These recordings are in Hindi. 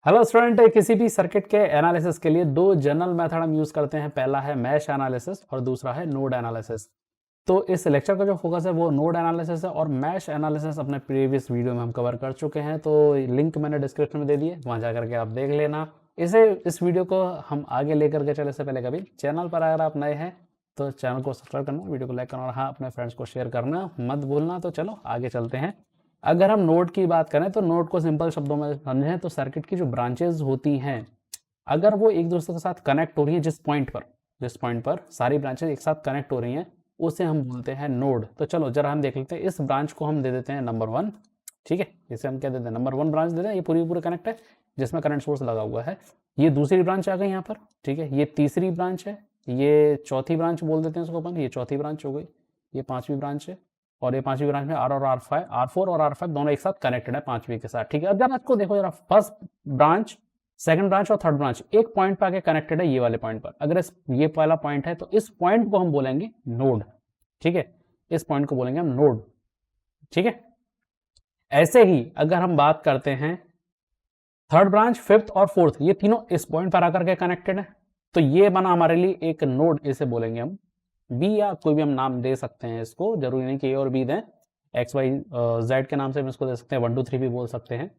हेलो स्टूडेंट, किसी भी सर्किट के एनालिसिस के लिए दो जनरल मेथड हम यूज करते हैं। पहला है मैश एनालिसिस और दूसरा है नोड एनालिसिस। तो इस लेक्चर का जो फोकस है वो नोड एनालिसिस है और मैश एनालिसिस अपने प्रीवियस वीडियो में हम कवर कर चुके हैं। तो लिंक मैंने डिस्क्रिप्शन में दे दिए, वहां जाकर के आप देख लेना। इस वीडियो को हम आगे लेकर के चले से पहले कभी चैनल पर अगर आप नए हैं तो चैनल को सब्सक्राइब करना, वीडियो को लाइक करना और हाँ, अपने फ्रेंड्स को शेयर करना मत भूलना। तो चलो आगे चलते हैं। अगर हम नोड की बात करें तो नोड को सिंपल शब्दों में समझें तो सर्किट की जो ब्रांचेज होती हैं, अगर वो एक दूसरे के साथ कनेक्ट हो रही है, जिस पॉइंट पर सारी ब्रांचेज एक साथ कनेक्ट हो रही हैं उसे हम बोलते हैं नोड। तो चलो जरा हम देख लेते हैं। इस ब्रांच को हम दे देते हैं नंबर 1। ठीक है, इसे हम क्या देते हैं, नंबर 1 ब्रांच देते हैं। ये पूरी कनेक्ट है जिसमें करंट सोर्स लगा हुआ है। ये दूसरी ब्रांच आ गई यहाँ पर। ठीक है, ये तीसरी ब्रांच है, ये चौथी ब्रांच बोल देते हैं इसको अपन। ये चौथी ब्रांच हो गई, ये पांचवी ब्रांच है और ये पांचवी ब्रांच में आर और R4 और R5 दोनों एक साथ कनेक्टेड है पांचवी के साथ। ठीक है, अब जरा इसको देखो जरा, फर्स्ट ब्रांच, सेकंड ब्रांच और थर्ड ब्रांच एक पॉइंट पे आके कनेक्टेड है, ये वाले पॉइंट पर। अगर ये वाला पॉइंट है तो इस पॉइंट को हम बोलेंगे नोड। ठीक है, इस पॉइंट को बोलेंगे हम नोड। ठीक है, ऐसे ही अगर हम बात करते हैं थर्ड ब्रांच, फिफ्थ और फोर्थ, ये तीनों इस पॉइंट पर आकर के कनेक्टेड है, तो ये बना हमारे लिए एक नोड। इसे बोलेंगे हम बी, या कोई भी हम नाम दे सकते हैं इसको, जरूरी नहीं कि ए और बी दें। एक्स वाई जेड के नाम से हम इसको दे सकते हैं, 1 2 3 भी बोल सकते हैं।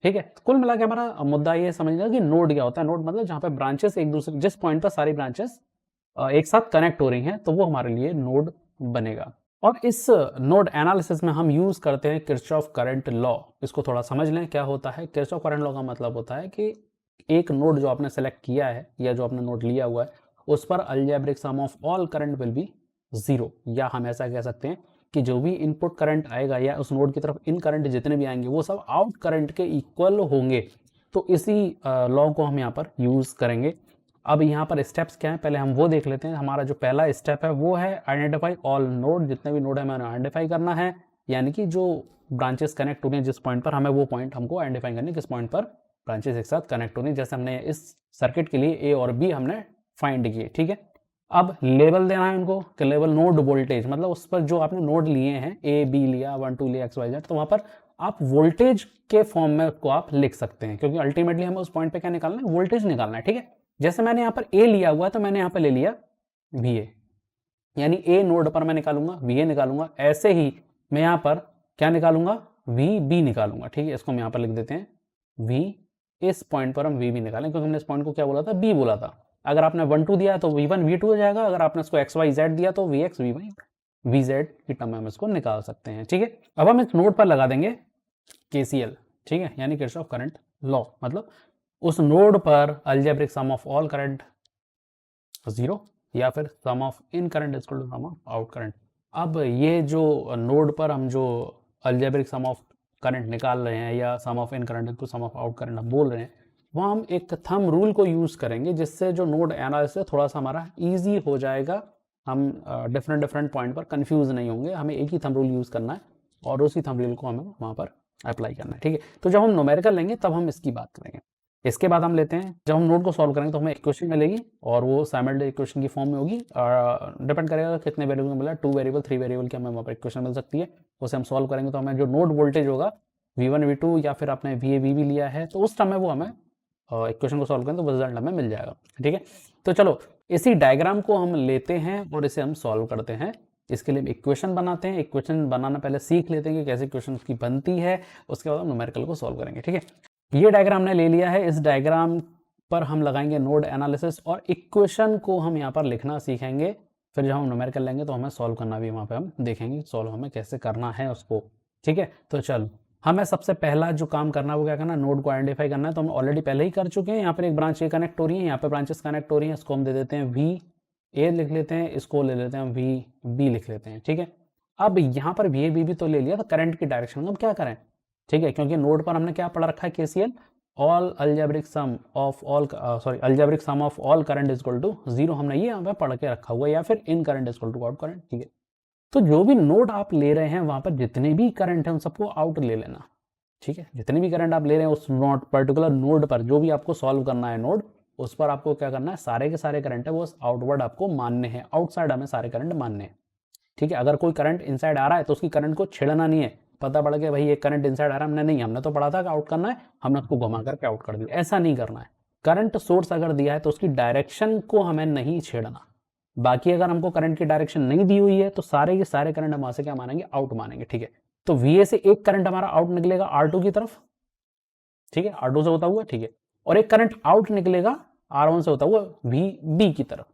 ठीक है, कुल मिला के हमारा मुद्दा ये समझना कि नोड क्या होता है। नोड मतलब जहां पे ब्रांचेस एक दूसरे, जिस पॉइंट पर सारी ब्रांचेस एक साथ कनेक्ट हो रही हैं, तो वो हमारे लिए नोड बनेगा। और इस नोड एनालिसिस में हम यूज करते हैं किरचॉफ करंट लॉ। इसको थोड़ा समझ लें क्या होता है। किरचॉफ करंट लॉ का मतलब होता है कि एक नोड जो आपने सेलेक्ट किया है या जो आपने नोड लिया हुआ है, उस पर algebraic sum of all current will be 0। या हम ऐसा कह सकते हैं कि जो भी इनपुट करंट आएगा या उस नोड की तरफ इन करंट जितने भी आएंगे वो सब आउट करंट के इक्वल होंगे। तो इसी लॉ को हम यहाँ पर यूज करेंगे। अब यहाँ पर स्टेप्स क्या है, पहले हम वो देख लेते हैं। हमारा जो पहला स्टेप है वो है आइडेंटिफाई ऑल नोड। जितने भी नोड है हमें आइडेंटिफाई करना है, यानी कि जो ब्रांचेस कनेक्ट हो रही हैं जिस पॉइंट पर, हमें वो पॉइंट हमको आइडेंटिफाई करनी है किस पॉइंट पर ब्रांचेस एक साथ कनेक्ट हो रही हैं। जैसे हमने इस सर्किट के लिए ए और बी हमने फाइंड किए। ठीक है, अब लेवल देना है उनको कि लेवल नोड वोल्टेज, मतलब उस पर जो आपने नोड लिए हैं, ए बी लिया, 1 2 लिया, एक्स वाई जेड, तो वहां पर आप वोल्टेज के फॉर्म में उसको आप लिख सकते हैं, क्योंकि अल्टीमेटली हमें उस पॉइंट पे क्या निकालना है, वोल्टेज निकालना है। ठीक है, जैसे मैंने यहाँ पर ए लिया हुआ है तो मैंने यहाँ पर ले लिया वी ए, यानी ए नोड पर मैं निकालूंगा वी ए निकालूंगा। ऐसे ही मैं यहाँ पर क्या निकालूंगा, वी बी निकालूंगा। ठीक है, इसको हम यहाँ पर लिख देते हैं वी। इस पॉइंट पर हम वी बी निकालें, क्योंकि हमने इस पॉइंट को क्या बोला था, बी बोला था। अगर आपने 1 2 दिया तो वी 1 वी 2 हो जाएगा। अगर आपने इसको एक्स वाई जेड दिया तो V X V Y V Z की टर्म में हम इसको निकाल सकते हैं। ठीक है, अब हम इस नोड पर लगा देंगे KCL। ठीक है, यानी किरचॉफ करंट लॉ, मतलब उस नोड पर algebraic sum of all current 0 या फिर sum of in current is equal to sum of out current. अब ये जो नोड पर हम जो अलजेब्रिक सम ऑफ करंट निकाल रहे हैं या sum of in current is to sum of out current हम बोल रहे हैं, वहाँ हम एक थंब रूल को यूज़ करेंगे, जिससे जो नोड एनालिसिस थोड़ा सा हमारा ईजी हो जाएगा। हम डिफरेंट पॉइंट पर कंफ्यूज नहीं होंगे। हमें एक ही थंब रूल यूज़ करना है और उसी थंब रूल को हमें वहाँ पर अप्लाई करना है। ठीक है, तो जब हम न्यूमेरिकल लेंगे तब हम इसकी बात करेंगे। इसके बाद हम लेते हैं, जब हम नोड को सॉल्व करेंगे तो हमें इक्वेशन मिलेगी और वो साइमल्टेनियस इक्वेशन की फॉर्म में होगी। डिपेंड करेगा कितने वेरिएबल मिला, 2 वेरिएबल 3 वेरिएबल की हमें वहाँ पर इक्वेशन मिल सकती है। उसे हम सॉल्व करेंगे तो हमें जो नोड वोल्टेज होगा V1 V2 या फिर आपने VA VB लिया है तो उस समय वो हमें इक्वेशन को सॉल्व करें तो रिजल्ट हमें मिल जाएगा। ठीक है, तो चलो इसी डायग्राम को हम लेते हैं और इसे हम सॉल्व करते हैं। इसके लिए इक्वेशन बनाते हैं। इक्वेशन बनाना पहले सीख लेते हैं कि कैसे इक्वेशन की बनती है, उसके बाद हम न्यूमेरिकल को सॉल्व करेंगे। ठीक है, ये डायग्राम ने ले लिया है। इस डायग्राम पर हम लगाएंगे नोड एनालिसिस और इक्वेशन को हम यहाँ पर लिखना सीखेंगे। फिर जब हम न्यूमेरिकल लेंगे तो हमें सॉल्व करना भी वहाँ पे हम देखेंगे, सॉल्व हमें कैसे करना है उसको। ठीक है, तो चलो हमें सबसे पहला जो काम करना है वो क्या करना है, नोड को आइडेंटिफाई करना है। तो हम ऑलरेडी पहले ही कर चुके हैं। यहाँ पर एक ब्रांच ए कनेक्ट हो रही है, यहाँ पे ब्रांचेस कनेक्ट हो रही है, इसको हम दे देते हैं वी ए लिख लेते हैं, इसको ले लेते हैं वी बी लिख लेते हैं। ठीक है, अब यहाँ पर वी ए बी भी तो ले लिया, तो करंट की डायरेक्शन में हम क्या करें। ठीक है, क्योंकि नोड पर हमने क्या पढ़ा रखा है, KCL all algebraic sum of all, sorry algebraic sum of all current is equal to 0 हमने ये यहाँ पे पढ़ के रखा हुआ है, या फिर in current is equal to out current. ठीक है, तो जो भी नोड आप ले रहे हैं वहां पर जितने भी करंट है उन सबको आउट ले लेना। ठीक है, जितने भी करंट आप ले रहे हैं उस नोड, पर्टिकुलर नोड पर जो भी आपको सॉल्व करना है नोड, उस पर आपको क्या करना है, सारे के सारे करंट है वो आउटवर्ड आपको मानने हैं, आउटसाइड हमें सारे करंट मानने हैं। ठीक है, अगर कोई करंट इनसाइड आ रहा है तो उसकी करंट को छेड़ना नहीं है, पता पड़ गया भाई ये करंट इनसाइड आ रहा है, हमने तो पढ़ा था कि आउट करना है, हमने उसको घुमा करके आउट कर दिया। ऐसा नहीं करना है। करंट सोर्स अगर दिया है तो उसकी डायरेक्शन को हमें नहीं छेड़ना। बाकी अगर हमको करंट की डायरेक्शन नहीं दी हुई है तो सारे के सारे करंट हम वहां से क्या मानेंगे, आउट मानेंगे। ठीक है, तो VA से एक करंट हमारा आउट निकलेगा R2 की तरफ, ठीक है, R2 से होता हुआ, ठीक है, और एक करंट आउट निकलेगा R1 से होता हुआ VB की तरफ।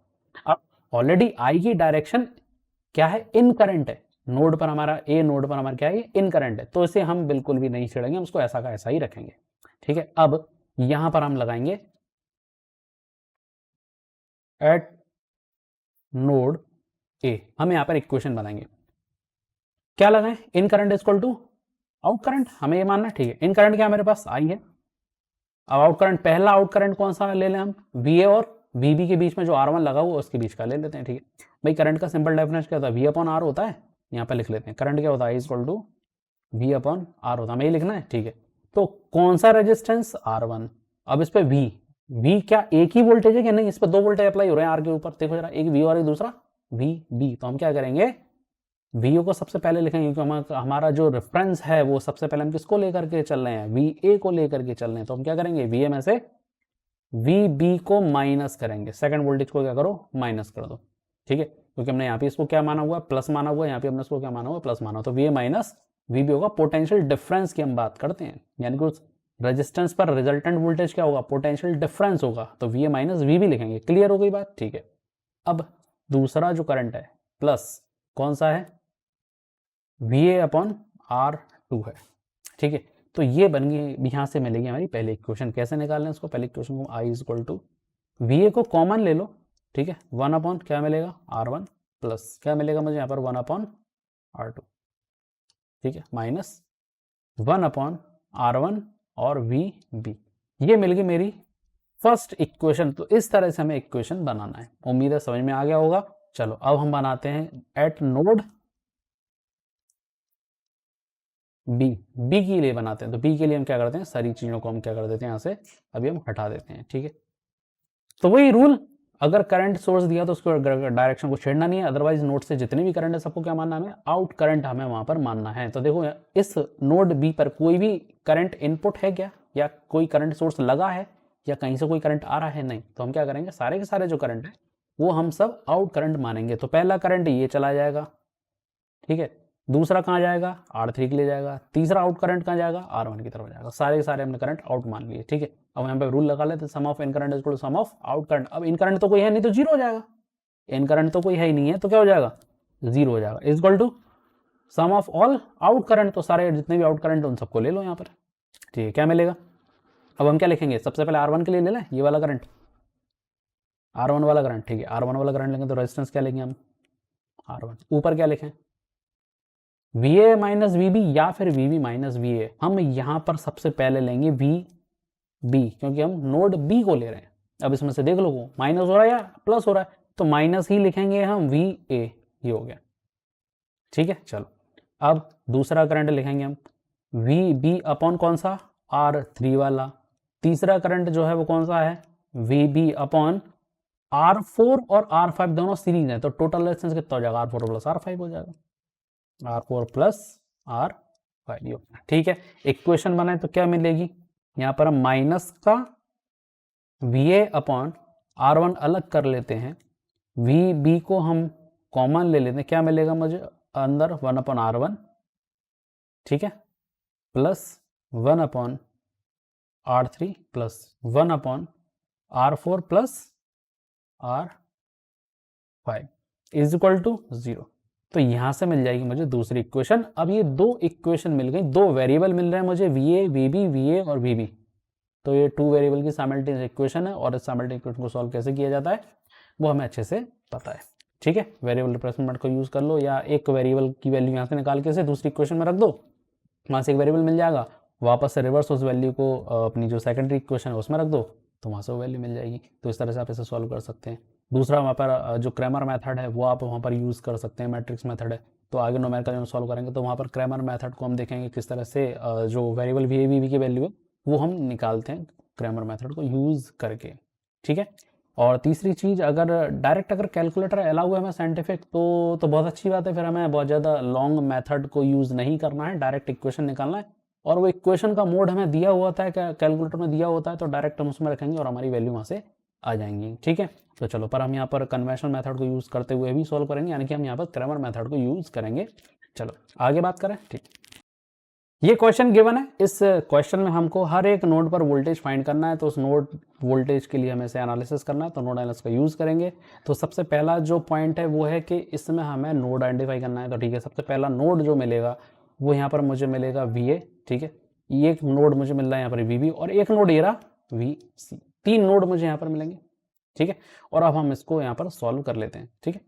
अब ऑलरेडी I की डायरेक्शन क्या है, इन करंट है, नोड पर हमारा A नोड पर हमारा क्या है, इन करंट है, तो इसे हम बिल्कुल भी नहीं छेड़ेंगे, हम उसको ऐसा का ऐसा ही रखेंगे। ठीक है, अब यहां पर हम लगाएंगे एट नोड A, हम यहां पर इक्वेशन बनाएंगे, क्या लगाएं, in current equal to out current, हमें ये मानना है। ठीक है, इन करंट क्या मेरे पास I है। अब आउट करंट, पहला आउट करंट कौन सा ले लें हम, VA और VB के बीच में जो R1 लगा हुआ उसके बीच का ले लेते हैं। ठीक है भाई, करंट का सिंपल डेफिनेशन क्या होता है, V अपॉन R होता है, यहाँ पे लिख लेते हैं, करंट क्या होता है, equal to V upon R होता है, हमें ये लिखना है। ठीक है, तो कौन सा रेजिस्टेंस, R1। अब इस पे V क्या एक ही वोल्टेज है कि नहीं, इस पर 2 वोल्टेज अप्लाई हो रहे हैं R के ऊपर, देखो जरा, एक V और एक दूसरा VB। तो हम क्या करेंगे, VO को सबसे पहले लिखेंगे क्योंकि हमारा जो रेफरेंस है वो सबसे पहले हम किसको लेकर के चल रहे हैं, VA को लेकर के चल रहे हैं। तो हम क्या करेंगे, VA में से VB को माइनस करेंगे, सेकंड वोल्टेज को क्या करो, माइनस कर दो। ठीक है, क्योंकि हमने यहाँ पे इसको क्या माना हुआ, प्लस माना हुआ, यहाँ पे हमने इसको क्या माना हुआ, प्लस माना। तो VA माइनस VB होगा, पोटेंशियल डिफरेंस की हम बात करते हैं, यानी कि उस रेजिस्टेंस पर रिजल्टेंट वोल्टेज क्या होगा, पोटेंशियल डिफरेंस होगा, तो VA माइनस VB लिखेंगे। क्लियर हो गई बात। ठीक है, अब दूसरा जो करंट है प्लस कौन सा है, VA अपॉन R2 है। ठीक है, तो ये बन गई, यहाँ से मिलेगी हमारी पहली इक्वेशन। कैसे निकालना है इसको, पहली इक्वेशन को I इक्वल टू VA को कॉमन ले लो, ठीक है, 1 अपॉन क्या मिलेगा, R1 प्लस क्या मिलेगा मुझे यहाँ पर, 1 अपॉन R2, ठीक है, माइनस 1 अपॉन R1 और VB। ये मिल गई मेरी फर्स्ट इक्वेशन। तो इस तरह से हमें इक्वेशन बनाना है, उम्मीद है समझ में आ गया होगा। चलो अब हम बनाते हैं एट नोड बी के लिए बनाते हैं। तो बी के लिए हम क्या करते हैं, सारी चीज़ों को हम क्या कर देते हैं, यहाँ से अभी हम हटा देते हैं। ठीक है, तो वही रूल, अगर करंट सोर्स दिया तो उसको डायरेक्शन को छेड़ना नहीं है, अदरवाइज नोड से जितने भी करंट है सबको क्या मानना है, आउट करंट हमें वहां पर मानना है। तो देखो इस नोड बी पर कोई भी करंट इनपुट है क्या, या कोई करंट सोर्स लगा है, या कहीं से कोई करंट आ रहा है, नहीं। तो हम क्या करेंगे, सारे के सारे जो करंट है वो हम सब आउट करंट मानेंगे। तो पहला करंट ये चला जाएगा, ठीक है, दूसरा कहाँ जाएगा, R3 के लिए जाएगा, तीसरा आउट करंट कहाँ जाएगा, R1 की तरफ जाएगा। सारे के सारे हमने करंट आउट मान लिए। ठीक है, अब यहाँ पे रूल लगा लेते हैं, sum of in current equal to sum of out current. अब इन करंट तो कोई है नहीं तो जीरो हो जाएगा, इन करंट तो कोई है ही नहीं है तो क्या हो जाएगा, जीरो हो जाएगा, equal to sum of all out current. तो सारे जितने भी आउट करंट उन सबको ले लो यहाँ पर। ठीक है, क्या मिलेगा, अब हम क्या लिखेंगे, सबसे पहले R1 के लिए ले लें, ये वाला करंट, R1 वाला करंट। ठीक है, R1 वाला करंट लेंगे तो रेजिस्टेंस क्या लेंगे हम, R1। ऊपर क्या लिखें, VA माइनस VB या फिर VB माइनस VA। हम यहाँ पर सबसे पहले लेंगे VB, क्योंकि हम नोड B को ले रहे हैं। अब इसमें से देख लो वो माइनस हो रहा है या प्लस हो रहा है, तो माइनस ही लिखेंगे हम, VA, ये हो गया। ठीक है, चलो अब दूसरा करंट लिखेंगे हम VB अपॉन कौन सा, R3 वाला। तीसरा करंट जो है वो कौन सा है, VB अपॉन R4 और R5 दोनों सीरीज हैं, तो टोटल रेजिस्टेंस कितना हो जाएगा, R4 प्लस R5 हो जाएगा, R4 प्लस R5। ठीक है, इक्वेशन बनाए तो क्या मिलेगी, यहाँ पर हम माइनस का VA अपॉन R1 अलग कर लेते हैं, VB को हम कॉमन ले लेते हैं, क्या मिलेगा मुझे अंदर, 1 अपॉन R1, ठीक है, plus 1 upon R3 plus 1 upon R4 plus R5 is equal to 0। तो यहां से मिल जाएगी मुझे दूसरी इक्वेशन। अब ये दो इक्वेशन मिल गई, दो वेरिएबल मिल रहे हैं मुझे, VA VB VA और VB। तो ये 2 वेरिएबल की साइमल्टेनियस इक्वेशन है, और इस साइमल्टेनियस इक्वेशन को सॉल्व कैसे किया जाता है वो हमें अच्छे से पता है। ठीक है, वेरिएबल रिप्लेसमेंट को यूज कर लो, या एक वेरिएबल की वैल्यू यहाँ से निकाल के से दूसरी इक्वेशन में रख दो, वहाँ से एक वेरिएबल मिल जाएगा, वापस से रिवर्स उस वैल्यू को अपनी जो सेकेंडरी इक्वेशन है उसमें रख दो, तो वहाँ से वो वैल्यू मिल जाएगी। तो इस तरह से आप इसे सॉल्व कर सकते हैं। दूसरा वहाँ पर जो क्रैमर मेथड है वो आप वहाँ पर यूज़ कर सकते हैं, मैट्रिक्स मेथड है। तो आगे न्यूमेरिकल में सॉल्व करेंगे तो वहाँ पर क्रैमर मेथड को हम देखेंगे किस तरह से जो वेरिएबल VA VB की वैल्यू है वो हम निकालते हैं क्रैमर मेथड को यूज़ करके। ठीक है, और तीसरी चीज़, अगर डायरेक्ट अगर कैलकुलेटर अलाउ है हमें साइंटिफिक तो बहुत अच्छी बात है, फिर हमें बहुत ज़्यादा लॉन्ग मेथड को यूज़ नहीं करना है, डायरेक्ट इक्वेशन निकालना है। और वो इक्वेशन का मोड हमें दिया होता है, कैलकुलेटर में दिया होता है, तो डायरेक्ट हम उसमें रखेंगे और हमारी वैल्यू वहाँ से आ जाएंगी। ठीक है, तो चलो, पर हम यहाँ पर कन्वेंशनल मेथड को यूज़ करते हुए भी सॉल्व करेंगे, यानी कि हम यहाँ पर क्रैमर मेथड को यूज़ करेंगे। चलो आगे बात करें। ठीक, ये क्वेश्चन गिवन है। इस क्वेश्चन में हमको हर एक नोड पर वोल्टेज फाइंड करना है, तो उस नोड वोल्टेज के लिए हमें से एनालिसिस करना है, तो नोड एनालिसिस का यूज़ करेंगे। तो सबसे पहला जो पॉइंट है वो है कि इसमें हमें नोड आइडेंटिफाई करना है। तो ठीक है, सबसे पहला नोड जो मिलेगा वो यहाँ पर मुझे मिलेगा VA। ठीक है, एक नोड मुझे मिल रहा है यहाँ पर VB, और एक नोड ये रहा VC। 3 नोड मुझे यहाँ पर मिलेंगे। ठीक है, और अब हम इसको यहाँ पर सॉल्व कर लेते हैं। ठीक है,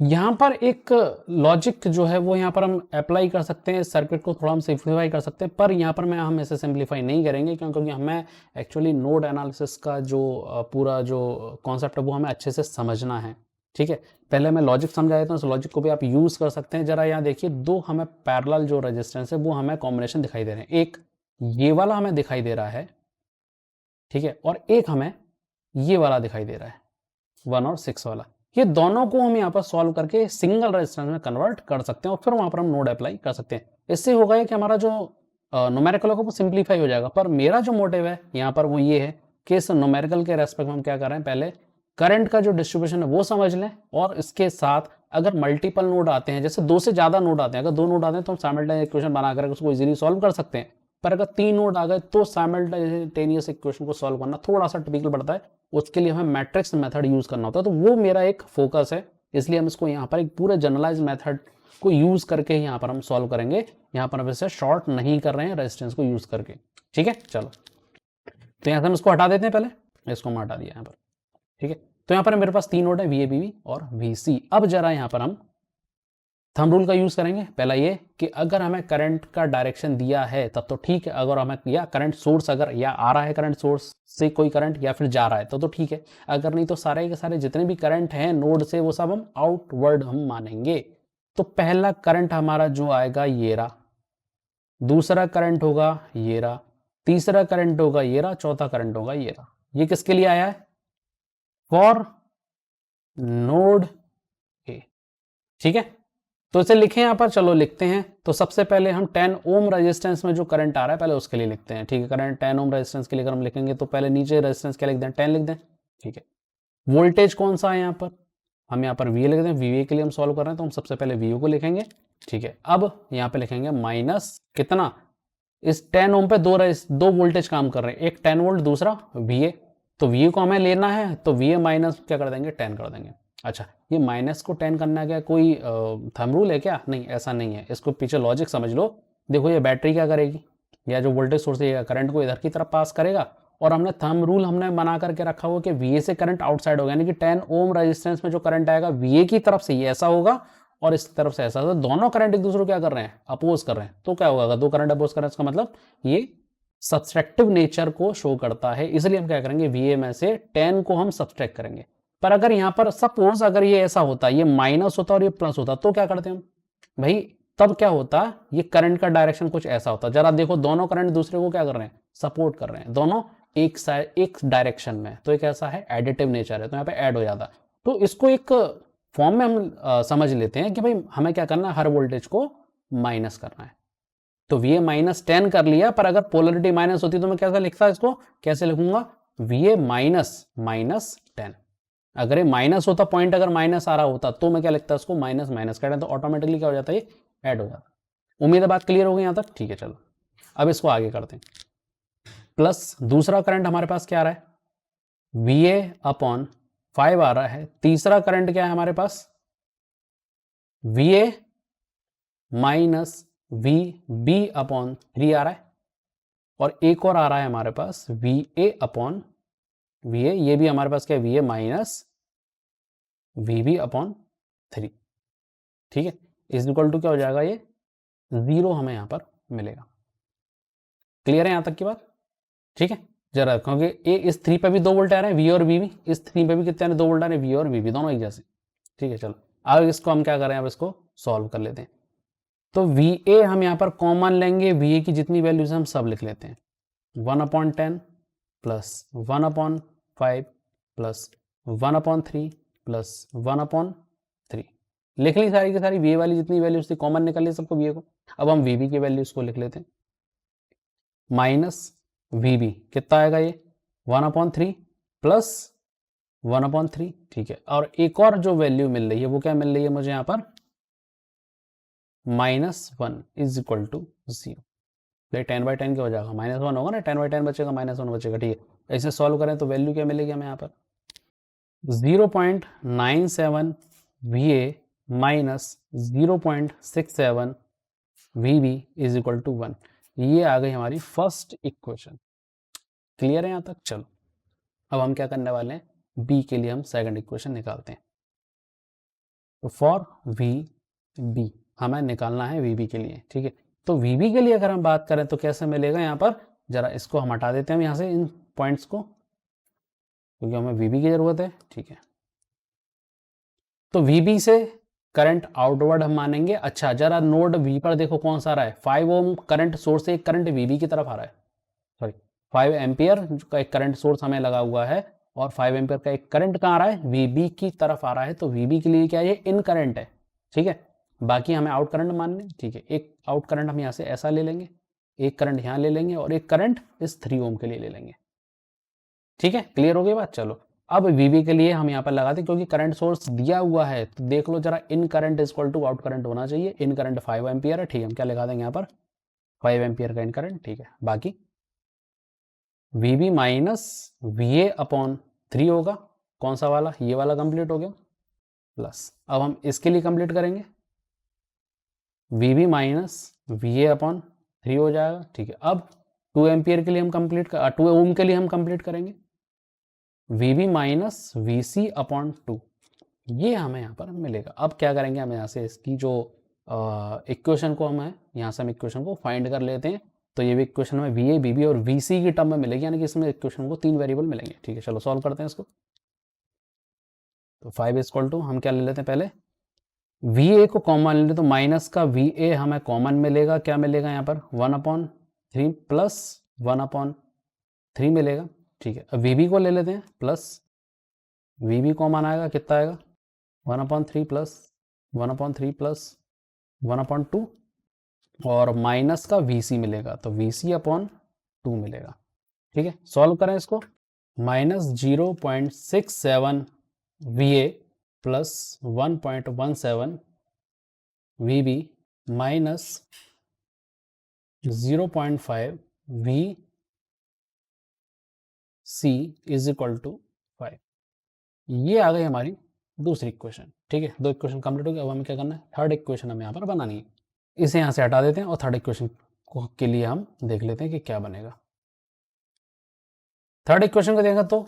यहाँ पर एक लॉजिक जो है वो यहाँ पर हम अप्लाई कर सकते हैं, सर्किट को थोड़ा हम सिंप्लीफाई कर सकते हैं, पर यहाँ पर हम इसे सिंप्लीफाई नहीं करेंगे, क्योंकि हमें एक्चुअली नोड एनालिसिस का जो पूरा जो कॉन्सेप्ट है वो हमें अच्छे से समझना है। ठीक है, पहले मैं लॉजिक समझा देता हूँ, उस लॉजिक को भी आप यूज़ कर सकते हैं। जरा यहाँ देखिए, दो हमें पैरेलल जो रेजिस्टेंस है वो हमें कॉम्बिनेशन दिखाई दे रहे हैं। एक ये वाला हमें दिखाई दे रहा है, ठीक है, और एक हमें ये वाला दिखाई दे रहा है, 1 और 6 वाला। ये दोनों को हम यहाँ पर सॉल्व करके सिंगल रेजिस्टेंस में कन्वर्ट कर सकते हैं, और फिर वहां पर हम नोड अप्लाई कर सकते हैं। इससे होगा कि हमारा जो न्यूमेरिकल होगा वो सिंप्लीफाई हो जाएगा। पर मेरा जो मोटिव है यहाँ पर वो ये है कि इस न्यूमेरिकल के रेस्पेक्ट में हम क्या कर रहे हैं, पहले करंट का जो डिस्ट्रीब्यूशन है वो समझ लें, और इसके साथ अगर मल्टीपल नोड आते हैं, जैसे 2 से ज्यादा नोड आते हैं, अगर 2 नोड आते हैं तो हम साइमल्टेनियस इक्वेशन बनाकर उसको इजीली सॉल्व कर सकते हैं। पर अगर 3 नोड आ गए तो साइमल्टेनियस इक्वेशन को सॉल्व करना थोड़ा सा टिपिकल पड़ता है, उसके लिए हमें मैट्रिक्स मेथड यूज करना होता है। तो वो मेरा एक फोकस है, इसलिए हम इसको यहाँ पर एक पूरे जनरलाइज मेथड को यूज करके यहाँ पर हम सॉल्व करेंगे। यहाँ पर हम इसे शॉर्ट नहीं कर रहे हैं रेजिस्टेंस को यूज करके। ठीक है, चलो, तो यहाँ से हम इसको हटा देते हैं, पहले इसको हम हटा दिया यहाँ पर। ठीक है, तो यहाँ पर मेरे पास 3 नोड है, VA, BB और VC। अब जरा यहाँ पर हम थंब रूल का यूज करेंगे। पहला ये कि अगर हमें करंट का डायरेक्शन दिया है तब तो ठीक है, अगर हमें या करंट सोर्स अगर या आ रहा है करंट सोर्स से कोई करंट या फिर जा रहा है तो ठीक है, अगर नहीं तो सारे के सारे जितने भी करंट हैं नोड से वो सब हम आउटवर्ड हम मानेंगे। तो पहला करंट हमारा जो आएगा ये रहा, दूसरा करंट होगा ये रहा, तीसरा करंट होगा ये रहा, चौथा करंट होगा ये रहा। ये किसके लिए आया है? For node A. ठीक है, तो इसे लिखें यहाँ पर, चलो लिखते हैं। तो सबसे पहले हम 10 ओम रेजिस्टेंस में जो करंट आ रहा है पहले उसके लिए लिखते हैं। ठीक है, करंट 10 ओम रेजिस्टेंस के लिए अगर हम लिखेंगे तो पहले नीचे रेजिस्टेंस क्या लिख दें, 10 लिख दें। ठीक है, वोल्टेज कौन सा है यहाँ पर, हम यहाँ पर VA लिख दें। VA के लिए हम सॉल्व कर रहे हैं तो हम सबसे पहले VA को लिखेंगे। ठीक है, अब यहाँ पे लिखेंगे माइनस कितना, इस 10 ओम पे दो वोल्टेज काम कर रहे हैं, एक 10 वोल्ट दूसरा VA। तो VA को हमें लेना है तो VA माइनस क्या कर देंगे, 10 कर देंगे। अच्छा, ये माइनस को 10 करना क्या कोई थंब रूल है क्या? नहीं, ऐसा नहीं है, इसको पीछे लॉजिक समझ लो। देखो ये बैटरी क्या करेगी, या जो वोल्टेज सोर्स है करंट को इधर की तरफ पास करेगा, और हमने थंब रूल हमने बना करके रखा हुआ कि VA से करंट आउटसाइड होगा, यानी कि 10 ओम रेजिस्टेंस में जो करंट आएगा VA की तरफ से ये ऐसा होगा और इस तरफ से ऐसा। तो दोनों करंट एक दूसरे को क्या कर रहे हैं, अपोज कर रहे हैं। तो क्या होगा, दो करंट अपोज कर रहे हैं, इसका मतलब ये सब्सट्रैक्टिव नेचर को शो करता है, इसलिए हम क्या करेंगे, VA में से 10 को हम सब्सट्रैक्ट करेंगे। पर अगर यहाँ पर सपोज अगर ये ऐसा होता, ये माइनस होता और ये प्लस होता, तो क्या करते हम भाई, तब क्या होता, ये करंट का डायरेक्शन कुछ ऐसा होता। जरा देखो, दोनों करंट दूसरे को क्या कर रहे हैं, सपोर्ट कर रहे हैं, दोनों एक साइड एक डायरेक्शन में, तो एक ऐसा है एडिटिव नेचर है, तो यहाँ पे ऐड हो जाता। तो इसको एक फॉर्म में हम समझ लेते हैं कि भाई हमें क्या करना है, हर वोल्टेज को माइनस करना है। तो VA माइनस 10 कर लिया, पर अगर पोलरिटी माइनस होती तो मैं कैसा लिखता, इसको कैसे लिखूंगा, VA माइनस माइनस 10। अगर ये माइनस होता, पॉइंट अगर माइनस आ रहा होता तो मैं क्या लिखता, इसको माइनस माइनस कर, तो ऑटोमेटिकली क्या हो जाता है, ये ऐड हो जाता। उम्मीद है बात क्लियर हो गई यहाँ तक। ठीक है, चलो अब इसको आगे करते हैं। प्लस दूसरा करंट हमारे पास क्या आ रहा है, VA अपॉन 5 आ रहा है। तीसरा करंट क्या है हमारे पास, VA माइनस VB अपॉन 3 आ रहा है, और एक और आ रहा है हमारे पास VA अपॉन VA, ये भी हमारे पास क्या है, VA माइनस VB अपॉन 3। ठीक है, इज इक्वल टू क्या हो जाएगा, ये 0 हमें यहां पर मिलेगा। क्लियर है यहां तक की बात? ठीक है, जरा क्योंकि ये इस 3 पे भी 2 वोल्ट आ रहे हैं, VA और VB, इस 3 पे भी कितने 2 वोल्ट आ रहे हैं, VA और VB दोनों एक जैसे। ठीक है, चलो अब इसको हम क्या करें, अब इसको सॉल्व कर लेते हैं। तो VA हम यहाँ पर कॉमन लेंगे, VA की जितनी वैल्यूज हम सब लिख लेते हैं, 1/10 प्लस 1/5 प्लस 1/3 प्लस 1/3 लिख ली सारी की सारी, वी वाली जितनी वैल्यूज थी कॉमन निकल ली सबको वी को। अब हम वी बी की वैल्यूज को लिख लेते हैं, माइनस वी बी कितना आएगा ये 1/3 प्लस 1/3, ठीक है। और एक और जो वैल्यू मिल रही है वो क्या मिल रही है मुझे यहाँ पर, -1 इज इक्वल टू 0। 10/10 क्या हो जाएगा, -1 होगा ना, 10/10 बचेगा, -1 बचेगा, ठीक है। ऐसे सॉल्व करें तो वैल्यू क्या मिलेगी हमें यहाँ पर 0.97 VA minus 0.67 VB is equal to 1। ये आ गई हमारी फर्स्ट इक्वेशन। क्लियर है यहाँ तक? चलो अब हम क्या करने वाले हैं, बी के लिए हम सेकंड इक्वेशन निकालते हैं। तो फॉर वी बी हमें निकालना है वी बी के लिए, ठीक है। तो वी बी के लिए अगर हम बात करें तो कैसे मिलेगा यहाँ पर, जरा इसको हम हटा देते हैं यहाँ से इन पॉइंट्स को, क्योंकि हमें वी बी की जरूरत है, ठीक है। तो वी बी से करंट आउटवर्ड हम मानेंगे। अच्छा जरा नोड वी पर देखो कौन सा आ रहा है, 5 ओम करंट सोर्स से एक करंट वी बी की तरफ आ रहा है, सॉरी 5 एम्पियर का एक करंट सोर्स हमें लगा हुआ है, और 5 एम्पियर का एक करंट कहाँ आ रहा है, वी बी की तरफ आ रहा है। तो वी बी के लिए क्या है, ये इन करंट है, ठीक है। बाकी हमें आउट करंट मानने, ठीक है। एक आउट करंट हम यहाँ से ऐसा ले लेंगे, एक करंट यहाँ ले लेंगे, और एक करंट इस 3 ओम के लिए ले लेंगे, ठीक है। क्लियर हो गई बात? चलो अब वीबी के लिए हम यहाँ पर लगाते हैं, क्योंकि करंट सोर्स दिया हुआ है तो देख लो जरा, in current is equal to out current होना चाहिए। इन करंट 5 एम्पियर है, ठीक है। हम क्या लगा देंगे यहाँ पर 5 एम्पियर का इन करंट, ठीक है। बाकी VB minus V A upon 3 होगा, कौन सा वाला, ये वाला कंप्लीट हो गया, प्लस अब हम इसके लिए कंप्लीट करेंगे, VB minus V A upon 3 हो जाएगा, ठीक है। अब 2 एम्पियर के लिए हम कंप्लीट 2 ओम के लिए हम कंप्लीट करेंगे, V B minus V C upon 2, ये हमें यहाँ पर मिलेगा। अब क्या करेंगे, हम यहाँ से इसकी जो इक्वेशन को हम यहाँ से हम इक्वेशन को फाइंड कर लेते हैं। तो ये भी इक्वेशन में वी ए बी बी और वी सी की टर्म में मिलेगी, यानी कि इसमें इक्वेशन को 3 वेरिएबल मिलेंगे, ठीक है। चलो सॉल्व करते हैं इसको। तो 5 इज इक्वल टू, हम क्या ले लेते हैं पहले, वी ए को कॉमन ले लेते, तो माइनस का वी ए हमें कॉमन मिलेगा, क्या मिलेगा यहाँ पर 1/3 प्लस 1/3 मिलेगा, ठीक है। अब वी बी को ले लेते हैं, प्लस वी बी कॉमन आएगा, कितना आएगा 1/3 प्लस 1/3 प्लस 1/2, और माइनस का वी सी मिलेगा, तो वी सी अपॉन 2 मिलेगा, ठीक है। सॉल्व करें इसको, minus 0.67 V A plus 1.17 V B minus 0.5 V C is equal to 5। ये आ गई हमारी दूसरी इक्वेशन, ठीक है। 2 इक्वेशन कंप्लीट हो गई। अब हमें क्या करना है, थर्ड इक्वेशन हमें यहाँ पर बनानी है। इसे यहाँ से हटा देते हैं और थर्ड इक्वेशन के लिए हम देख लेते हैं कि क्या बनेगा। थर्ड इक्वेशन को देखा तो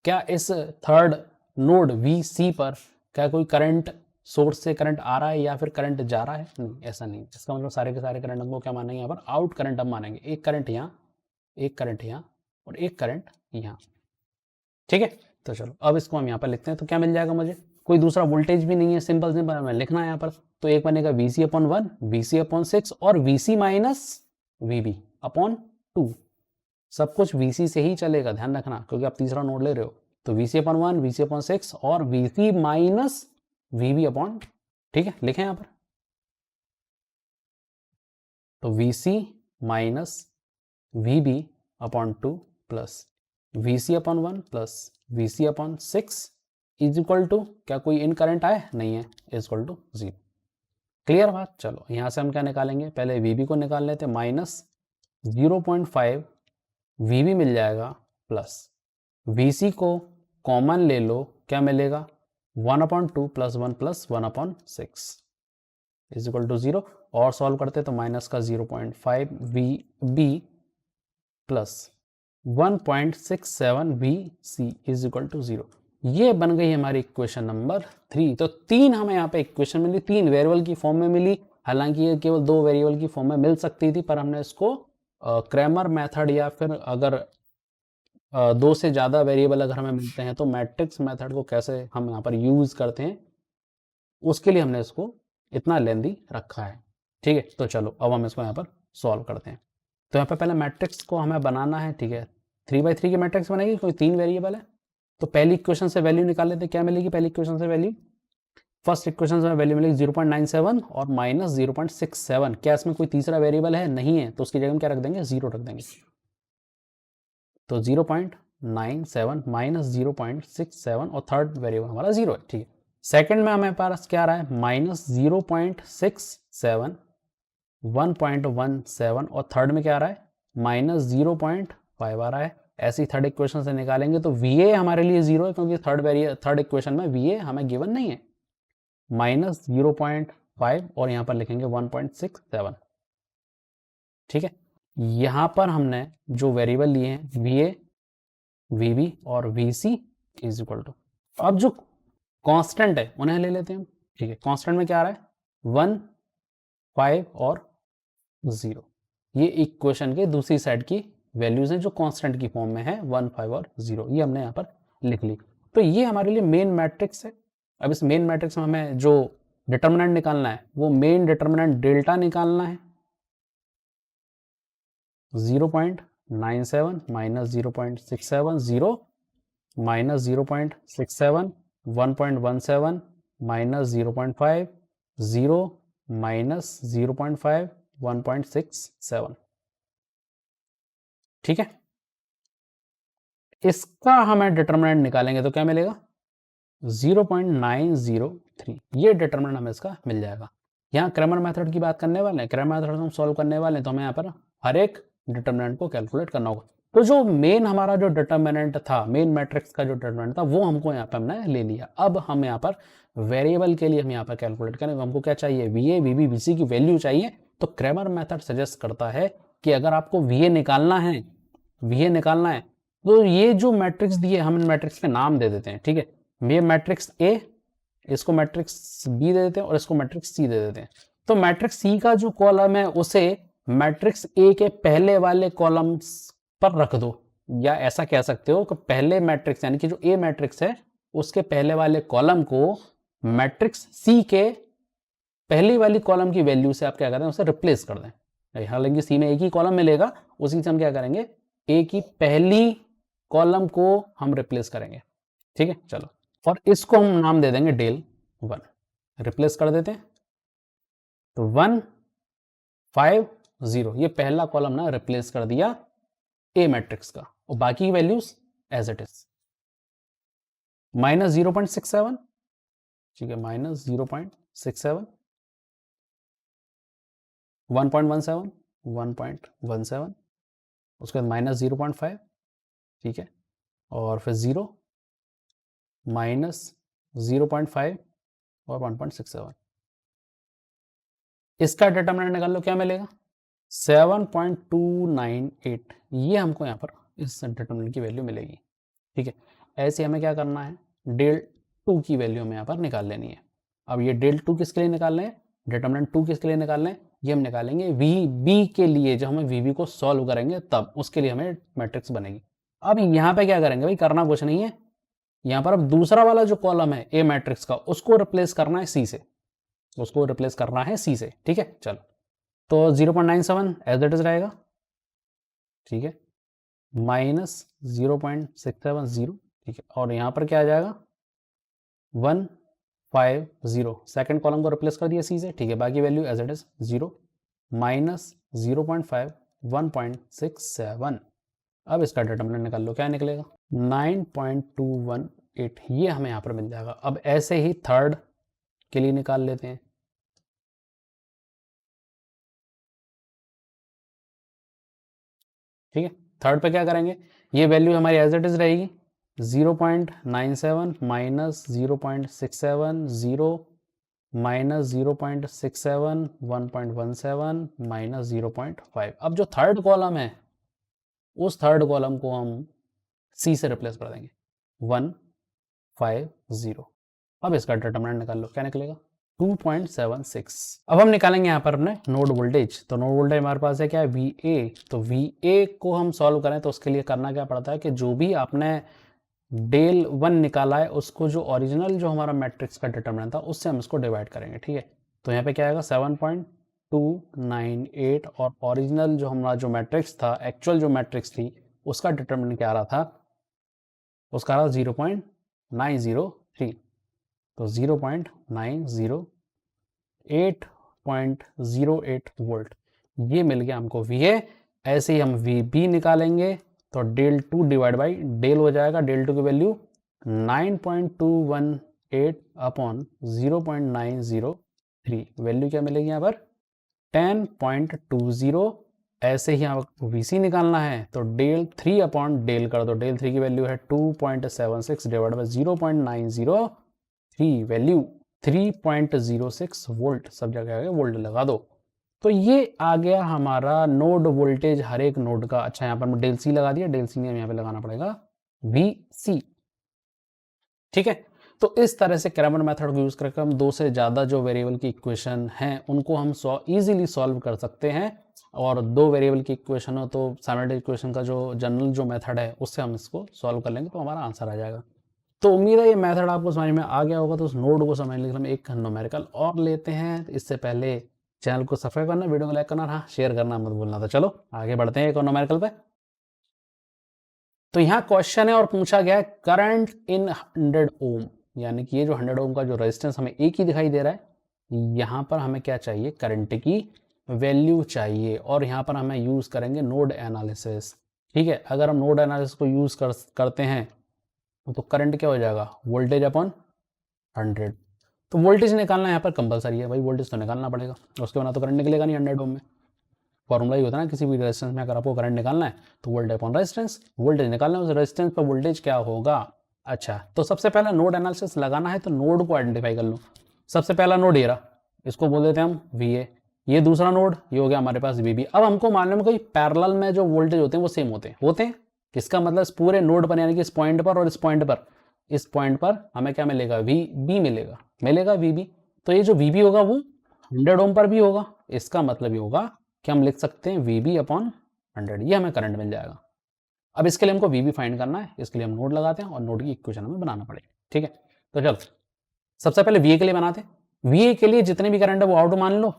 क्या इस थर्ड नोड वी सी पर क्या कोई करंट सोर्स से करंट आ रहा है या फिर करंट जा रहा है, नहीं ऐसा नहीं। इसका मतलब सारे के सारे करंट हमको क्या मानेंगे, यहाँ पर आउट करंट हम मानेंगे। एक करंट यहाँ, एक करंट यहाँ, और एक करंट यहाँ, ठीक है। तो चलो अब इसको हम यहाँ पर लिखते हैं। तो क्या मिल जाएगा मुझे, कोई दूसरा वोल्टेज भी नहीं है, सिंपल सिंपल हमें लिखना है यहाँ पर। तो एक बनेगा V C upon 1, V C upon 6 और V C minus V B upon 2। सब कुछ वी सी से ही चलेगा, ध्यान रखना, क्योंकि आप तीसरा नोड ले रहे हो। तो V C upon 1, V C upon 6 और V C minus V B upon, ठीक है, लिखें यहाँ पर। तो V C minus V B upon 2 plus V C upon 1 plus V C upon 6 is equal to, क्या कोई इन करंट आए, नहीं है, इज इक्वल टू 0। क्लियर बात? चलो यहाँ से हम क्या निकालेंगे, पहले वी बी को निकाल लेते हैं, माइनस 0.5 वी बी मिल जाएगा, प्लस वी सी को कॉमन ले लो, क्या मिलेगा 1/2 plus 1 plus 1/6 is equal to 0। और सॉल्व करते तो माइनस का 0.5 V B plus 1.67 V C is equal to 0। ये बन गई हमारी इक्वेशन नंबर 3। तो 3 हमें यहाँ पे इक्वेशन मिली, 3 वेरिएबल की फॉर्म में मिली। हालांकि ये केवल 2 वेरिएबल की फॉर्म में मिल सकती थी, पर हमने इसको क्रैमर मेथड या फिर अगर 2 से ज़्यादा वेरिएबल अगर हमें मिलते हैं तो मैट्रिक्स मेथड को कैसे हम यहाँ पर यूज़ करते हैं, उसके लिए हमने इसको इतना लेंदी रखा है, ठीक है। तो चलो अब हम इसको यहाँ पर सॉल्व करते हैं। तो यहाँ पर पहले मैट्रिक्स को हमें बनाना है, ठीक है। 3x3 की मैट्रिक्स बनेगी, कोई 3 वेरिएबल है, तो पहली इक्वेशन से वैल्यू निकाल लेते हैं, क्या मिलेगी पहली इक्वेशन से वैल्यू? फर्स्ट इक्वेशन में वैल्यू मिलेगी 0.97 और माइनस 0.67। क्या इसमें कोई तीसरा वेरिएबल है? नहीं है, तो उसकी जगह हम क्या रख देंगे? 0 रख देंगे। तो 0.97 माइनस 0.67 और थर्ड वेरिएबल हमारा 0 है, ठीक है। सेकंड में हमें पास क्या आ रहा है? माइनस 0.67 1.17 और थर्ड में क्या आ रहा है? माइनस 0.5 आ रहा है। ऐसी थर्ड इक्वेशन से निकालेंगे तो VA हमारे लिए 0 है, क्योंकि थर्ड इक्वेशन में VA हमें गिवन नहीं है। माइनस 0.5 और यहां पर लिखेंगे 1.67, ठीक है। यहां पर हमने जो वेरिएबल लिए हैं VA, VB और VC इज इक्वल टू, अब जो कांस्टेंट है उन्हें ले लेते हैं हम, ठीक है। कांस्टेंट में क्या आ रहा है? 1, 5 और 0। ये इक्वेशन के दूसरी साइड की वैल्यूज हैं जो कांस्टेंट की फॉर्म में है, 1, 5 और 0। ये हमने यहाँ पर लिख ली। तो ये हमारे लिए मेन मैट्रिक्स है। अब इस मेन मैट्रिक्स में हमें जो डिटर्मिनेंट निकालना है वो मेन डिटर्मिनेंट डेल्टा निकालना है। 0.97 माइनस 0.67 0 माइनस 0.67 1.17 माइनस 0.5 0 माइनस 0.5 1.67, ठीक है। इसका हमें डिटर्मिनेंट निकालेंगे तो क्या मिलेगा? 0.903। ये डिटर्मिनेंट हमें इसका मिल जाएगा। यहाँ क्रैमर मेथड की बात करने वाले हैं, क्रैमर मेथड हम सॉल्व करने वाले हैं, तो हमें यहाँ पर हर एक डिटर्मिनेंट को कैलकुलेट करना होगा। तो जो मेन हमारा जो डिटर्मिनेंट था, मेन मैट्रिक्स का जो डिटर्मिनेंट था, वो हमको यहाँ पे हमने ले लिया। अब हम यहाँ पर वेरिएबल के लिए हम यहाँ पर कैलकुलेट करें, हमको क्या चाहिए? VA, VB, VC की वैल्यू चाहिए। तो क्रैमर मेथड सजेस्ट करता है कि अगर आपको VA निकालना है, तो ये जो मैट्रिक्स दिए हम इन मैट्रिक्स के नाम दे देते हैं, ठीक है। ये मैट्रिक्स A, इसको मैट्रिक्स B दे देते हैं और इसको मैट्रिक्स C दे देते हैं। तो मैट्रिक्स C का जो कॉलम है उसे मैट्रिक्स A के पहले वाले कॉलम पर रख दो, या ऐसा कह सकते हो कि पहले मैट्रिक्स यानी कि जो A मैट्रिक्स है उसके पहले वाले कॉलम को मैट्रिक्स C के पहली वाली कॉलम की वैल्यू से आप क्या करें? उसे रिप्लेस कर दें। हालांकि C में एक ही कॉलम मिलेगा, उसी से हम क्या करेंगे? A की पहली कॉलम को हम रिप्लेस करेंगे, ठीक है। चलो, और इसको हम नाम दे देंगे del 1। रिप्लेस कर देते हैं, तो 1, 5, 0 ये पहला कॉलम ना रिप्लेस कर दिया A मैट्रिक्स का, और बाकी values as it is. Minus 0.67, ठीक है, माइनस 0.67 1.17 1.17, उसके बाद माइनस 0.5, ठीक है, और फिर 0 माइनस 0.5 और 1.67। इसका डिटर्मिनेंट निकाल लो, क्या मिलेगा? 7.298। ये हमको यहाँ पर इस डिटर्मिनेंट की वैल्यू मिलेगी, ठीक है। ऐसे हमें क्या करना है? del 2 की वैल्यू हमें यहाँ पर निकाल लेनी है। अब ये del 2 किसके लिए निकालने हैं? डिटर्मिनेंट 2 किसके लिए निकालने हैं? ये हम निकालेंगे VB के लिए, जब हमें VB को सॉल्व करेंगे तब उसके लिए हमें मैट्रिक्स बनेगी। अब यहाँ पे क्या करेंगे भाई? करना कुछ नहीं है, यहाँ पर अब दूसरा वाला जो कॉलम है A मैट्रिक्स का, उसको रिप्लेस करना है C से, ठीक है। चलो, तो 0.97 एज इट इज रहेगा, ठीक है, माइनस 0.670, ठीक है, और यहाँ पर क्या आ जाएगा? 150। सेकेंड कॉलम को रिप्लेस कर दिया C से, ठीक है, बाकी value as it is 0 minus 0.5 1.67। अब इसका डिटर्मिनेंट निकाल लो, क्या निकलेगा? 9.218। ये हमें यहाँ पर मिल जाएगा। अब ऐसे ही थर्ड के लिए निकाल लेते हैं, ठीक है। थर्ड पे क्या करेंगे? ये वैल्यू हमारी एज इट इज रहेगी, 0.97 माइनस 0.67 0 माइनस 0.67 1.17 माइनस 0.5। अब जो थर्ड कॉलम है उस थर्ड कॉलम को हम C से रिप्लेस कर देंगे, 150। अब इसका डिटर्मिनेंट निकाल लो, क्या निकलेगा? 2.76। अब हम निकालेंगे यहाँ पर अपने नोड वोल्टेज। तो नोड वोल्टेज हमारे पास है क्या है? VA। तो VA को हम सॉल्व करें तो उसके लिए करना क्या पड़ता है कि जो भी आपने del 1 निकाला है उसको जो ओरिजिनल जो हमारा मैट्रिक्स का डिटर्मिनेंट था उससे हम इसको डिवाइड करेंगे, ठीक है। तो यहाँ पे क्या आएगा? 7.298 और ओरिजिनल जो हमारा जो मैट्रिक्स था, एक्चुअल जो मैट्रिक्स थी, उसका डिटर्मिनेंट क्या आ रहा था? उसका रहा 0.903, तो 0.908.08 वोल्ट ये मिल गया हमको VA। ऐसे ही हम VB निकालेंगे तो डेल 2 डिवाइड बाई डेल हो जाएगा, डेल 2 की वैल्यू 9.218 अपॉन 0.903, वैल्यू क्या मिलेगी यहाँ पर 10.20। ऐसे ही आपको VC निकालना है तो डेल 3 अपॉन डेल कर दो, डेल 3 की वैल्यू है 2.76 डिवाइड बाई 0.903, वैल्यू 3.06 वोल्ट, सब जगह आगे वोल्ट लगा दो। तो ये आ गया हमारा नोड वोल्टेज हर एक नोड का। अच्छा यहाँ पर मैं डेल C लगा दिया, डेल C में यहाँ पे लगाना पड़ेगा VC। ठीक है, तो इस तरह से क्रैमर मेथड को यूज करके हम दो से ज्यादा जो वेरिएबल की इक्वेशन हैं उनको हम इजीली सॉल्व कर सकते हैं। और दो वेरिएबल की इक्वेशन हो तो साइमल्टेनियस इक्वेशन का जो जनरल जो मेथड है उससे हम इसको सॉल्व कर लेंगे तो हमारा आंसर आ जाएगा। तो उम्मीद है ये मेथड आपको समझ में आ गया होगा। तो उस नोड को समझने के लिए हम एक न्यूमेरिकल और लेते हैं। इससे पहले चैनल को सब्सक्राइब करना, वीडियो को लाइक करना, हाँ शेयर करना मत भूलना। तो चलो आगे बढ़ते हैं एक और न्यूमेरिकल पे। तो यहाँ क्वेश्चन है और पूछा गया है करंट इन 100 ओम, यानी कि ये जो 100 ओम का जो रेजिस्टेंस हमें एक ही दिखाई दे रहा है, यहाँ पर हमें क्या चाहिए, करंट की वैल्यू चाहिए। और यहाँ पर हमें यूज करेंगे नोड एनालिसिस। ठीक है, अगर हम नोड एनालिसिस को यूज करते हैं तो करंट क्या हो जाएगा, वोल्टेज अपॉन 100। तो वोल्टेज निकालना यहाँ पर कंपलसरी है भाई, वोल्टेज तो निकालना पड़ेगा, उसके बिना तो करंट निकलेगा नहीं 100 ओम में। फॉर्मूला ही होता है ना किसी भी रेजिस्टेंस में, अगर आपको करंट निकालना है तो वोल्टेज अपॉन रेजिस्टेंस, वोल्टेज निकालना है उस रेजिस्टेंस पर वोल्टेज क्या होगा। अच्छा, तो सबसे पहला नोड एनालिसिस लगाना है तो नोड को आइडेंटिफाई कर लो। सबसे पहला नोड ये रहा, इसको बोल देते हैं हम VA। ये दूसरा नोड ये हो गया हमारे पास VB। अब हमको मालूम है कि पैरेलल में जो वोल्टेज होते हैं वो सेम होते हैं। इसका मतलब इस पूरे नोड पर, यानी कि इस पॉइंट पर और इस पॉइंट पर हमें क्या मिलेगा, VB मिलेगा VB। तो ये जो VB होगा वो 100 ओम पर भी होगा। इसका मतलब ये होगा कि हम लिख सकते हैं VB अपॉन 100, ये हमें करंट मिल जाएगा। अब इसके लिए हमको VB फाइंड करना है, इसके लिए हम नोड लगाते हैं और नोड की इक्वेशन हमें बनाना पड़ेगा। ठीक है, तो चलो सबसे पहले VA के लिए बनाते हैं। VA के लिए जितने भी करंट है वो आउट मान लो।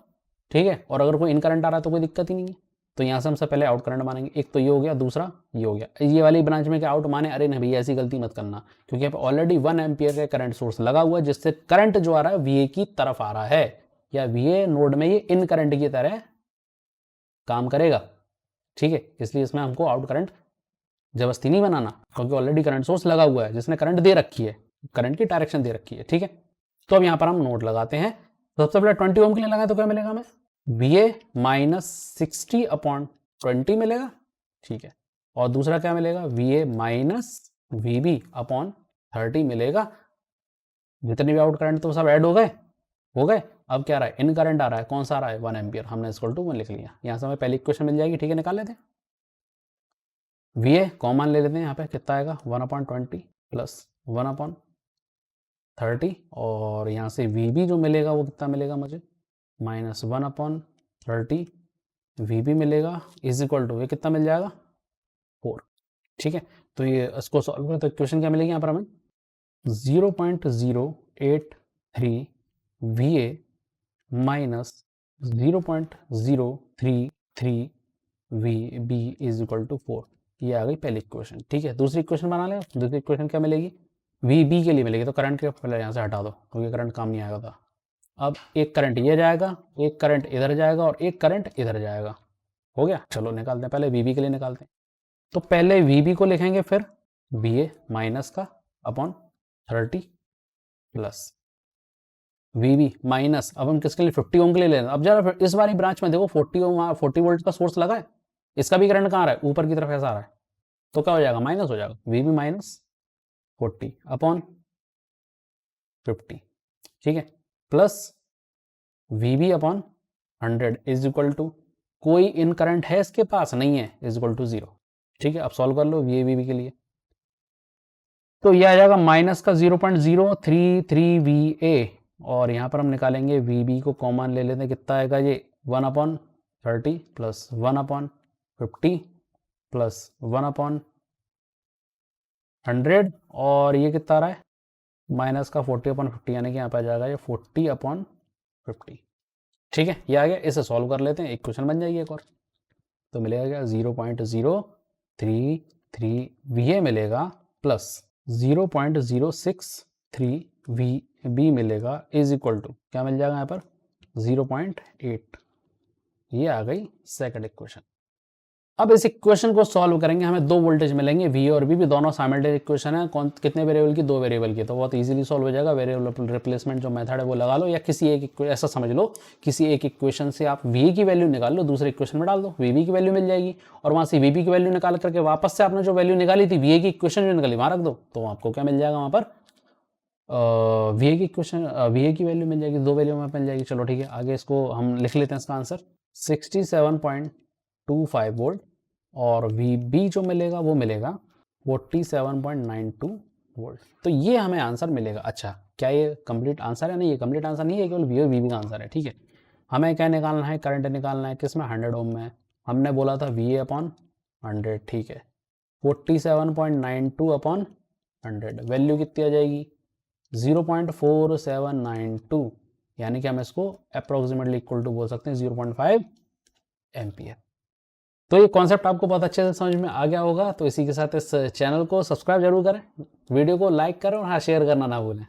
ठीक है, और अगर कोई इन करंट आ रहा है तो कोई दिक्कत ही नहीं है। तो यहाँ से हम सबसे पहले आउट करंट मानेंगे। एक तो ये हो गया, दूसरा ये हो गया। ये वाली ब्रांच में क्या आउट माने, अरे नहीं भैया ऐसी गलती मत करना, क्योंकि यहाँ पे ऑलरेडी 1 एम्पियर का करंट सोर्स लगा हुआ है जिससे करंट जो आ रहा है VA की तरफ आ रहा है, या VA नोड में ये इन करंट की तरह काम करेगा। ठीक है, इसलिए इसमें हमको आउट करंट जबरदस्ती नहीं बनाना, क्योंकि ऑलरेडी करंट सोर्स लगा हुआ है जिसने करंट दे रखी है, करंट की डायरेक्शन दे रखी है। ठीक है, तो अब यहाँ पर हम नोड लगाते हैं। सबसे पहले 20 ओम के लिए लगाए तो क्या मिलेगा हमें, VA माइनस 60 अपॉन 20 मिलेगा। ठीक है, और दूसरा क्या मिलेगा, VA माइनस VB अपॉन 30 मिलेगा। जितने भी आउट करंट तो सब ऐड हो गए। अब क्या रहा है, इन करंट आ रहा है, कौन सा आ रहा है, 1 एम्पियर। हमने इसको 1 लिख लिया। यहाँ से हमें पहली इक्वेशन मिल जाएगी। ठीक है, निकाल लेते हैं। VA कॉमन ले लेते हैं, यहाँ पे कितना आएगा 1/20 प्लस 1/30, और यहाँ से VB जो मिलेगा वो कितना मिलेगा मुझे, माइनस 1/30 VB मिलेगा, इज इक्वल टू ये कितना मिल जाएगा 4। ठीक है, तो ये इसको सॉल्व करें तो इक्वेशन क्या मिलेगी यहाँ पर हमें, 0.083 VA minus 0.033 VB is equal to 4। ये आ गई पहली इक्वेशन। ठीक है, दूसरी इक्वेशन बना लें। दूसरी इक्वेशन क्या मिलेगी, VB के लिए मिलेगी, तो करंट के पहले यहाँ से हटा दो क्योंकि करंट काम नहीं आएगा था। अब एक करंट ये जाएगा, एक करंट इधर जाएगा और एक करंट इधर जाएगा। हो गया, चलो निकालते हैं। पहले VB के लिए निकालते हैं। तो पहले VB को लिखेंगे, फिर VA माइनस का अपॉन 30 प्लस VB माइनस, अब हम किसके लिए, 50 ओम के लिए ले रहे हैं। अब जरा इस वाली ब्रांच में देखो 40 वोल्ट का सोर्स लगा है, इसका भी करंट कहाँ आ रहा है, ऊपर की तरफ ऐसा आ रहा है, तो क्या हो जाएगा, माइनस हो जाएगा। VB minus 40 upon 50। ठीक है, plus VB upon 100 is equal to, कोई इन करंट है इसके पास, नहीं है, इज इक्वल टू 0। ठीक है, अब सॉल्व कर लो VA VB के लिए। तो ये आ जाएगा माइनस का 0.033 VA, और यहाँ पर हम निकालेंगे VB को कॉमन ले लेते हैं। कितना आएगा ये, 1/30 प्लस 1/50 प्लस 1/100, और ये कितना आ रहा है, माइनस का 40/50, यानी कि यहाँ पर आ जाएगा ये 40/50। ठीक है, ये आ गया। इसे सॉल्व कर लेते हैं, एक क्वेश्चन बन जाएगी एक और। तो मिलेगा क्या, 0.033 VA मिलेगा प्लस 0.063 VB मिलेगा इज इक्वल टू क्या मिल जाएगा यहाँ पर 0.8। ये आ गई सेकंड इक्वेशन। अब इस इक्वेशन को सॉल्व करेंगे, हमें दो वोल्टेज मिलेंगे V और B भी, दोनों साइमल्टेनियस इक्वेशन है। कौन कितने वेरिएबल की, दो वेरिएबल की, तो बहुत इजीली सॉल्व हो जाएगा। वेरिएबल रिप्लेसमेंट जो मेथड है वो लगा लो, या किसी एक ऐसा समझ लो किसी एक इक्वेशन से आप V की वैल्यू निकाल लो, दूसरे इक्वेशन में डाल दो, VB की वैल्यू मिल जाएगी, और वहाँ से VB की वैल्यू निकाल करके वापस से आपने जो वैल्यू निकाली थी VA की इक्वेशन जो निकाली वहाँ रख दो, तो आपको क्या मिल जाएगा वहाँ पर VA की इक्वेशन VA की वैल्यू मिल जाएगी, दो वैल्यू में मिल जाएगी। चलो ठीक है, आगे इसको हम लिख लेते हैं इसका आंसर 67.25 वोल्ट, और VB जो मिलेगा वो मिलेगा 47.92 वोल्ट। तो ये हमें आंसर मिलेगा। अच्छा, क्या ये कंप्लीट आंसर है? नहीं, ये कंप्लीट आंसर नहीं है, केवल V और VB का आंसर है। ठीक है, हमें क्या निकालना है? करंट निकालना है, किस में? 100 ओम में। हमने बोला था VA अपॉन 100। ठीक है, 47.92 अपॉन 100, वैल्यू कितनी आ जाएगी? 0.4792, यानी कि हम इसको अप्रोक्सीमेटली इक्वल टू बोल सकते हैं 0.5 एम्पियर। तो ये कॉन्सेप्ट आपको बहुत अच्छे से समझ में आ गया होगा। तो इसी के साथ इस चैनल को सब्सक्राइब जरूर करें, वीडियो को लाइक करें, और हाँ, शेयर करना ना भूलें।